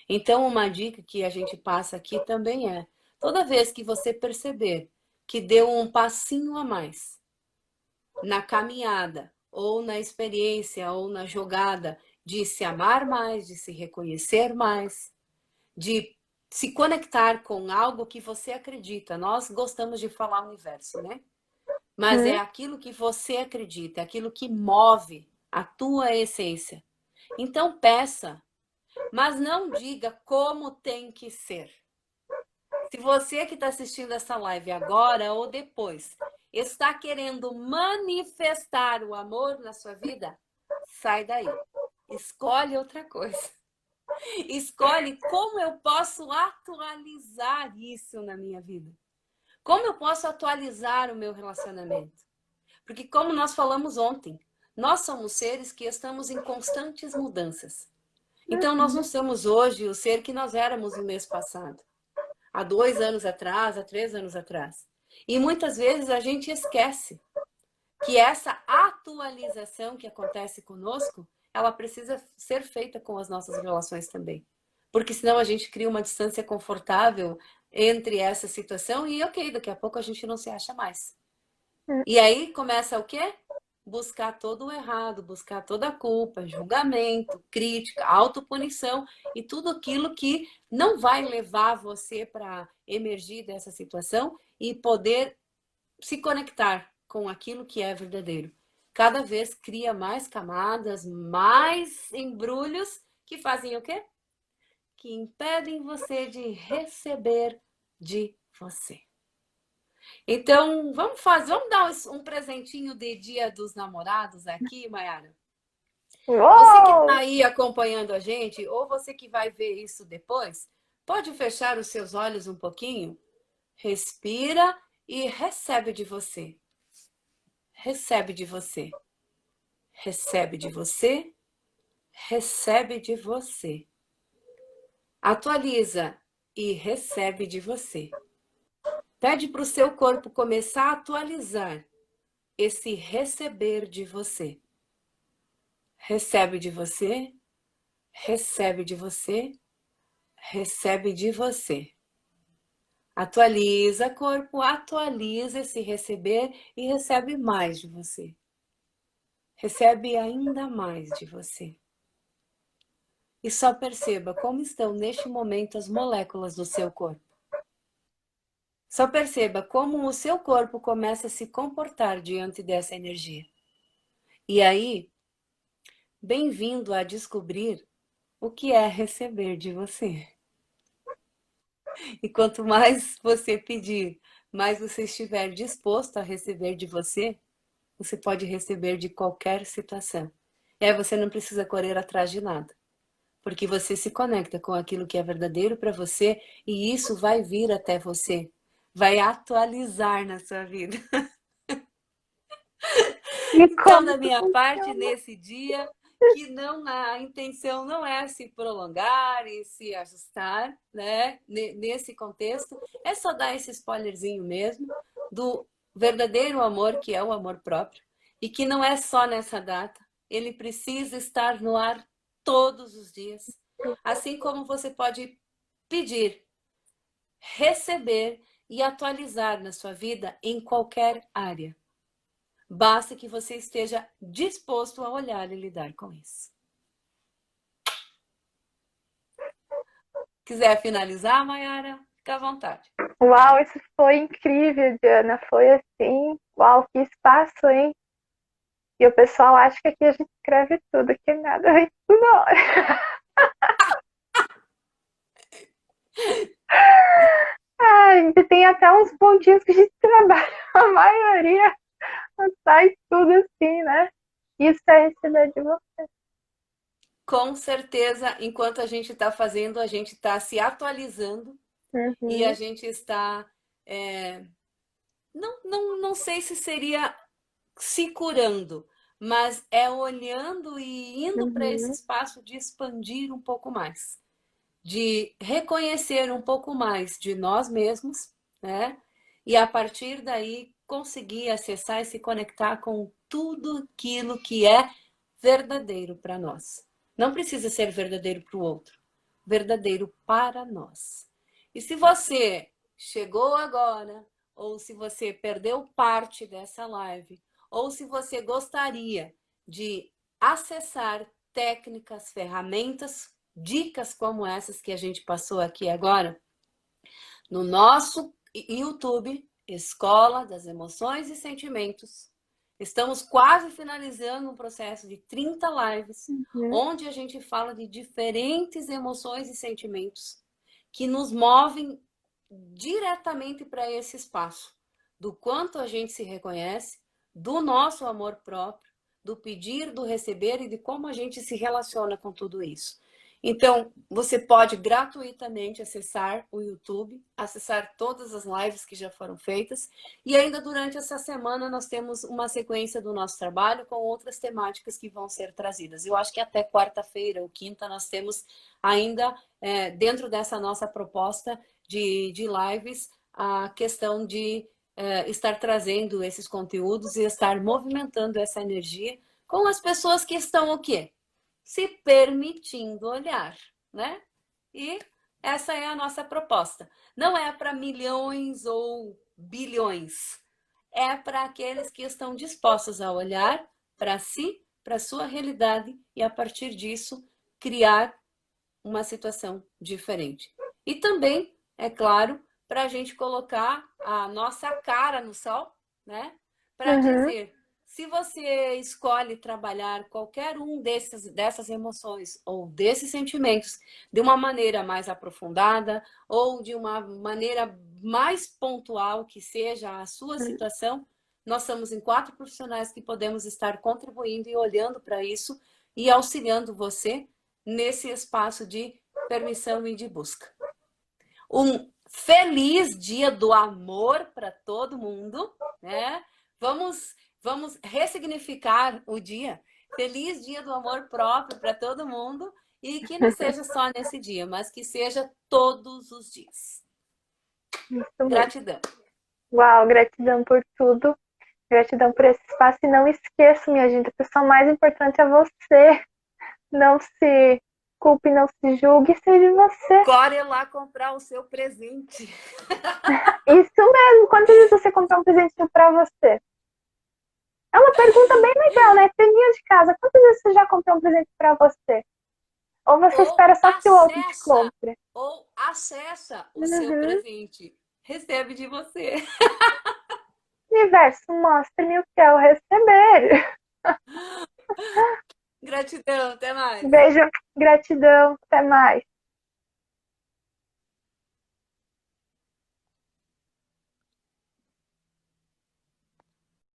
Então, uma dica que a gente passa aqui também é: toda vez que você perceber que deu um passinho a mais na caminhada, ou na experiência, ou na jogada de se amar mais, de se reconhecer mais, de se conectar com algo que você acredita. Nós gostamos de falar universo, né? Mas é aquilo que você acredita, é aquilo que move a tua essência. Então peça, mas não diga como tem que ser. Se você que está assistindo essa live agora ou depois está querendo manifestar o amor na sua vida, sai daí. Escolhe outra coisa. Escolhe como eu posso atualizar isso na minha vida. Como eu posso atualizar o meu relacionamento? Porque como nós falamos ontem, nós somos seres que estamos em constantes mudanças. Então nós não somos hoje o ser que nós éramos no mês passado. Há 2 anos atrás, há 3 anos atrás. E muitas vezes a gente esquece que essa atualização que acontece conosco, ela precisa ser feita com as nossas relações também. Porque senão a gente cria uma distância confortável entre essa situação e ok, daqui a pouco a gente não se acha mais. E aí começa o quê? Buscar todo o errado, buscar toda a culpa, julgamento, crítica, autopunição e tudo aquilo que não vai levar você para emergir dessa situação e poder se conectar com aquilo que é verdadeiro. Cada vez cria mais camadas, mais embrulhos que fazem o quê? Que impedem você de receber de você. Então, vamos dar um presentinho de Dia dos Namorados aqui, Mayara? Você que está aí acompanhando a gente, ou você que vai ver isso depois, pode fechar os seus olhos um pouquinho, respira e recebe de você. Recebe de você. Recebe de você. Recebe de você. Atualiza e recebe de você. Pede para o seu corpo começar a atualizar esse receber de você. Recebe de você, recebe de você, recebe de você. Atualiza, corpo, atualiza esse receber e recebe mais de você. Recebe ainda mais de você. E só perceba como estão neste momento as moléculas do seu corpo. Só perceba como o seu corpo começa a se comportar diante dessa energia. E aí, bem-vindo a descobrir o que é receber de você. E quanto mais você pedir, mais você estiver disposto a receber de você, você pode receber de qualquer situação. E aí você não precisa correr atrás de nada. Porque você se conecta com aquilo que é verdadeiro para você e isso vai vir até você. Vai atualizar na sua vida. Então, da minha parte, nesse dia, que não a intenção não é se prolongar e se ajustar, né? Nesse contexto, é só dar esse spoilerzinho mesmo do verdadeiro amor, que é o amor próprio, e que não é só nessa data, ele precisa estar no ar todos os dias. Assim como você pode pedir, receber e atualizar na sua vida em qualquer área. Basta que você esteja disposto a olhar e lidar com isso. Quiser finalizar, Mayara, fica à vontade. Uau, isso foi incrível, Diana. Foi assim, uau, que espaço, hein? E o pessoal acha que aqui a gente escreve tudo, que nada vem tudo na hora. A gente tem até uns pontinhos que a gente trabalha, a maioria sai tudo assim, né? Isso é receber de você. Com certeza, enquanto a gente está fazendo, a gente está se atualizando e a gente está... Não sei se seria se curando, mas é olhando e indo para esse espaço de expandir um pouco mais, de reconhecer um pouco mais de nós mesmos, né? E a partir daí conseguir acessar e se conectar com tudo aquilo que é verdadeiro para nós. Não precisa ser verdadeiro para o outro, verdadeiro para nós. E se você chegou agora, ou se você perdeu parte dessa live, ou se você gostaria de acessar técnicas, ferramentas, dicas como essas que a gente passou aqui agora, no nosso YouTube, Escola das Emoções e Sentimentos, Estamos quase finalizando um processo de 30 lives, Uhum. onde a gente fala de diferentes emoções e sentimentos que nos movem diretamente para esse espaço, do quanto a gente se reconhece, do nosso amor próprio, do pedir, do receber e de como a gente se relaciona com tudo isso. Então, você pode gratuitamente acessar o YouTube, acessar todas as lives que já foram feitas, e ainda durante essa semana nós temos uma sequência do nosso trabalho com outras temáticas que vão ser trazidas. Eu acho que até quarta-feira ou quinta nós temos ainda, dentro dessa nossa proposta de lives, a questão de estar trazendo esses conteúdos e estar movimentando essa energia com as pessoas que estão o quê? Se permitindo olhar, né? E essa é a nossa proposta. Não é para milhões ou bilhões, é para aqueles que estão dispostos a olhar para si, para a sua realidade e a partir disso criar uma situação diferente. E também, é claro, para a gente colocar a nossa cara no sol, né? Para Uhum. dizer, se você escolhe trabalhar qualquer um dessas emoções ou desses sentimentos de uma maneira mais aprofundada ou de uma maneira mais pontual que seja a sua situação, nós somos em 4 profissionais que podemos estar contribuindo e olhando para isso e auxiliando você nesse espaço de permissão e de busca. Um feliz dia do amor para todo mundo, né? Vamos ressignificar o dia. Feliz dia do amor próprio para todo mundo e que não seja só nesse dia, mas que seja todos os dias. Isso mesmo. Gratidão. Uau, gratidão por tudo. Gratidão por esse espaço. E não esqueça, minha gente, a pessoa mais importante é você. Não se culpe, não se julgue, seja você. Corre lá comprar o seu presente. Isso mesmo. Quantas vezes você comprou um presente pra você? É uma pergunta bem legal, né? Peninha de casa. Quantas vezes você já comprou um presente pra você? Ou você espera só que o outro te compre? Ou acessa o seu Uhum. presente. Recebe de você. Universo, mostre-me o que é o receber. Gratidão, até mais. Beijo, gratidão, até mais.